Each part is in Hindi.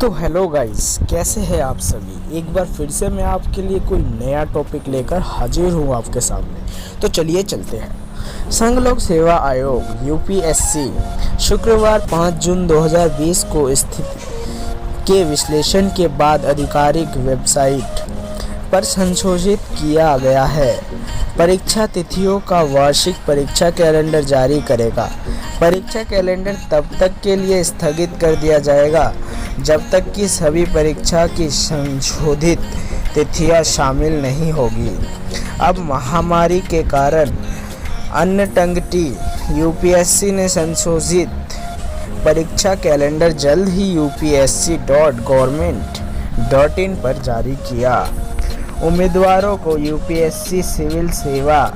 तो हेलो गाइस, कैसे हैं आप सभी। एक बार फिर से मैं आपके लिए कोई नया टॉपिक लेकर हाजिर हूँ आपके सामने। तो चलिए चलते हैं। संघ लोक सेवा आयोग यूपीएससी शुक्रवार 5 जून 2020 को स्थिति के विश्लेषण के बाद आधिकारिक वेबसाइट पर संशोधित किया गया है। परीक्षा तिथियों का वार्षिक परीक्षा कैलेंडर जारी करेगा। परीक्षा कैलेंडर तब तक के लिए स्थगित कर दिया जाएगा जब तक कि सभी परीक्षा की संशोधित तिथियां शामिल नहीं होगी। अब महामारी के कारण अनटंगटी यूपीएससी ने संशोधित परीक्षा कैलेंडर जल्द ही upsc.government.in पर जारी किया। उम्मीदवारों को यूपीएससी सिविल सेवा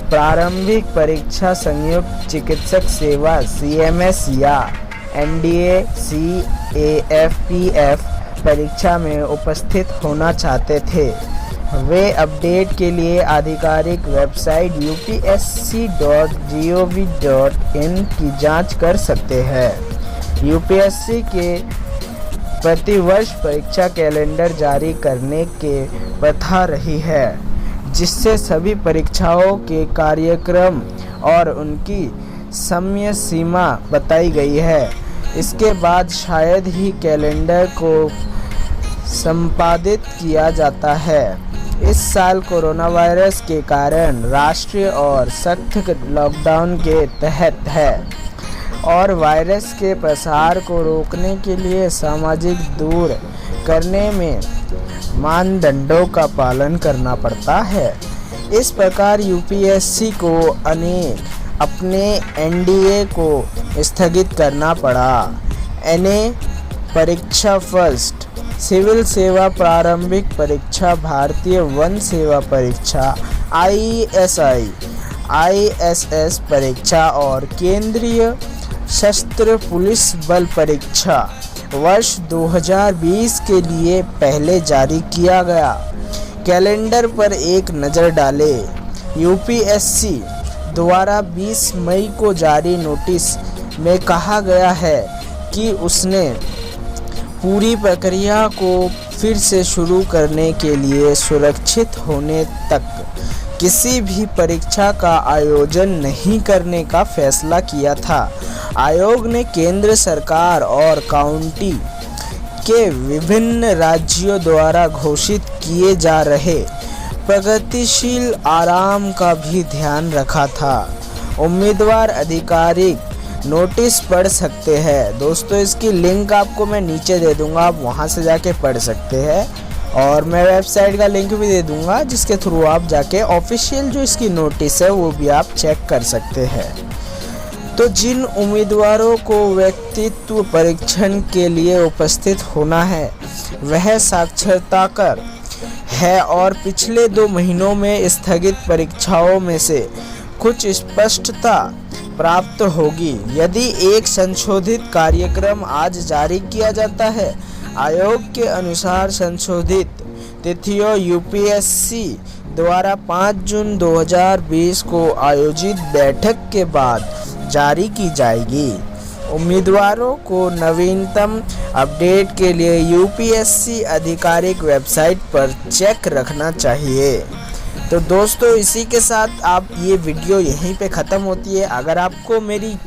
प्रारंभिक परीक्षा, संयुक्त चिकित्सक सेवा सीएमएस या एनडीए सीएफपीएफ परीक्षा में उपस्थित होना चाहते थे, वे अपडेट के लिए आधिकारिक वेबसाइट upsc.gov.in की जांच कर सकते हैं। यूपीएससी के प्रतिवर्ष परीक्षा कैलेंडर जारी करने के प्रथा रही है, जिससे सभी परीक्षाओं के कार्यक्रम और उनकी समय सीमा बताई गई है। इसके बाद शायद ही कैलेंडर को संपादित किया जाता है। इस साल कोरोना वायरस के कारण राष्ट्रीय और सख्त लॉकडाउन के तहत है और वायरस के प्रसार को रोकने के लिए सामाजिक दूर करने में मानदंडों का पालन करना पड़ता है। इस प्रकार यूपीएससी को अपने एनडीए को स्थगित करना पड़ा। एनए परीक्षा फर्स्ट, सिविल सेवा प्रारंभिक परीक्षा, भारतीय वन सेवा परीक्षा, आईएसएस परीक्षा और केंद्रीय सशस्त्र पुलिस बल परीक्षा वर्ष 2020 के लिए पहले जारी किया गया। कैलेंडर पर एक नज़र डालें। यूपीएससी द्वारा 20 मई को जारी नोटिस में कहा गया है कि उसने पूरी प्रक्रिया को फिर से शुरू करने के लिए सुरक्षित होने तक किसी भी परीक्षा का आयोजन नहीं करने का फैसला किया था। आयोग ने केंद्र सरकार और काउंटी के विभिन्न राज्यों द्वारा घोषित किए जा रहे प्रगतिशील आराम का भी ध्यान रखा था। उम्मीदवार आधिकारिक नोटिस पढ़ सकते हैं। दोस्तों, इसकी लिंक आपको मैं नीचे दे दूंगा, आप वहां से जाके पढ़ सकते हैं और मैं वेबसाइट का लिंक भी दे दूंगा जिसके थ्रू आप जाके ऑफिशियल जो इसकी नोटिस है वो भी आप चेक कर सकते हैं। तो जिन उम्मीदवारों को व्यक्तित्व परीक्षण के लिए उपस्थित होना है वह साक्षरताकर है और पिछले 2 महीनों में स्थगित परीक्षाओं में से कुछ स्पष्टता प्राप्त होगी। यदि एक संशोधित कार्यक्रम आज जारी किया जाता है, आयोग के अनुसार संशोधित तिथियों यूपीएससी द्वारा 5 जून 2020 को आयोजित बैठक के बाद जारी की जाएगी। उम्मीदवारों को नवीनतम अपडेट के लिए यूपीएससी आधिकारिक वेबसाइट पर चेक रखना चाहिए। तो दोस्तों, इसी के साथ आप ये वीडियो यहीं पे ख़त्म होती है। अगर आपको मेरी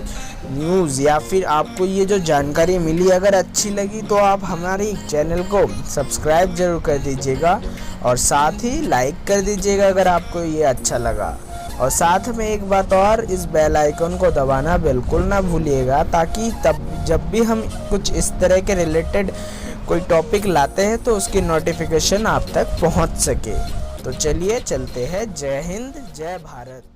न्यूज़ या फिर आपको ये जो जानकारी मिली अगर अच्छी लगी तो आप हमारे चैनल को सब्सक्राइब जरूर कर दीजिएगा और साथ ही लाइक कर दीजिएगा अगर आपको ये अच्छा लगा। और साथ में एक बात और, इस बेल आइकन को दबाना बिल्कुल ना भूलिएगा ताकि तब जब भी हम कुछ इस तरह के रिलेटेड कोई टॉपिक लाते हैं तो उसकी नोटिफिकेशन आप तक पहुंच सके। तो चलिए चलते हैं। जय हिंद, जय भारत।